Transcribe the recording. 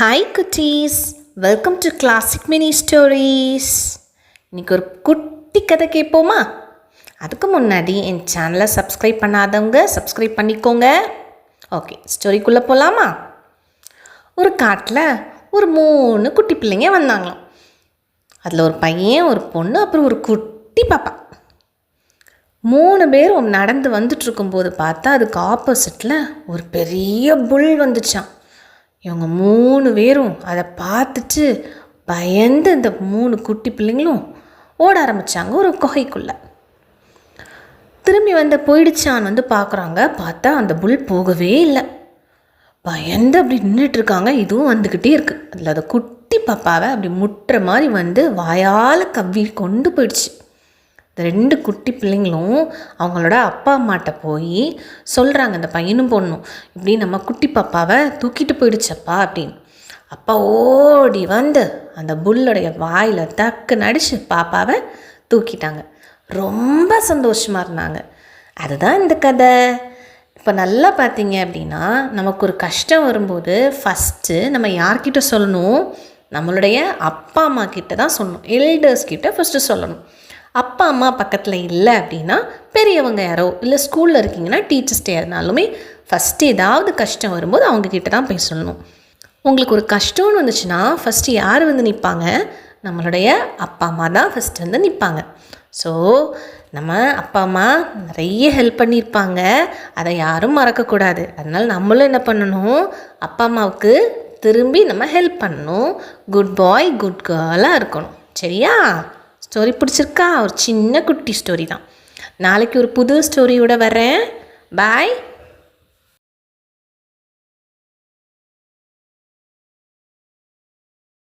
Hi குட்டீஸ், welcome to classic mini stories. இன்றைக்கி ஒரு குட்டி கதை கேட்போமா? அதுக்கு முன்னாடி என் சேனலை சப்ஸ்கிரைப் பண்ணாதவங்க சப்ஸ்கிரைப் பண்ணிக்கோங்க. ஓகே, ஸ்டோரிக்குள்ளே போகலாமா? ஒரு காட்டில் ஒரு 3 குட்டி பிள்ளைங்க வந்தாங்களாம். அதில் ஒரு பையன், ஒரு பொண்ணு, அப்புறம் ஒரு குட்டி பாப்பா. 3 பேரும் நடந்து வந்துட்டுருக்கும்போது பார்த்தா அதுக்கு ஆப்போசிட்டில் ஒரு பெரிய புல் வந்துச்சான். இவங்க 3 பேரும் அதை பார்த்துட்டு பயந்து இந்த 3 குட்டி பிள்ளைங்களும் ஓட ஆரம்பித்தாங்க ஒரு குகைக்குள்ளே. திரும்பி போயிடுச்சான்னு பார்க்குறாங்க. பார்த்தா அந்த புல் போகவே இல்லை. பயந்து அப்படி நின்றுட்டுருக்காங்க. இதுவும் வந்துக்கிட்டே இருக்குது. அதில் அந்த குட்டி பாப்பாவை அப்படி முட்டுற மாதிரி வாயால் கவ்வி கொண்டு போயிடுச்சு. இந்த 2 குட்டி பிள்ளைங்களும் அவங்களோட அப்பா அம்மாட்ட போய் சொல்கிறாங்க, இந்த பையனும் பொண்ணும், இப்படி நம்ம குட்டி பாப்பாவை தூக்கிட்டு போயிடுச்சப்பா அப்படின்னு. அப்பா ஓடி அந்த புல்லுடைய வாயில் டக்குன்னு அடித்து பாப்பாவை தூக்கிட்டாங்க. ரொம்ப சந்தோஷமாக இருந்தாங்க. அதுதான் இந்த கதை. இப்போ நல்லா பார்த்தீங்க அப்படின்னா, நமக்கு ஒரு கஷ்டம் வரும்போது ஃபஸ்ட்டு நம்ம யார்கிட்ட சொல்லணும்? நம்மளுடைய அப்பா அம்மா கிட்ட தான் சொல்லணும். எல்டர்ஸ் கிட்ட ஃபஸ்ட்டு சொல்லணும். அப்பா அம்மா பக்கத்தில் இல்லை அப்படின்னா பெரியவங்க யாரோ, இல்லை ஸ்கூலில் இருக்கீங்கன்னா டீச்சர்ஸ்டே இருந்தாலுமே ஃபஸ்ட்டு ஏதாவது கஷ்டம் வரும்போது அவங்கக்கிட்ட தான் போய் சொல்லணும். உங்களுக்கு ஒரு கஷ்டம்னு வந்துச்சுன்னா ஃபஸ்ட்டு யார் நிற்பாங்க? நம்மளுடைய அப்பா அம்மா தான் ஃபஸ்ட்டு நிற்பாங்க. ஸோ நம்ம அப்பா அம்மா நிறைய ஹெல்ப் பண்ணியிருப்பாங்க, அதை யாரும் மறக்கக்கூடாது. அதனால் நம்மளும் என்ன பண்ணணும்? அப்பா அம்மாவுக்கு திரும்பி நம்ம ஹெல்ப் பண்ணணும். குட் பாய் குட் கேர்ளாக இருக்கணும். சரியா? ஸ்டோரி பிடிச்சிருக்கா? ஒரு சின்ன குட்டி ஸ்டோரி தான். நாளைக்கு ஒரு புது ஸ்டோரியோட வரேன். பாய்.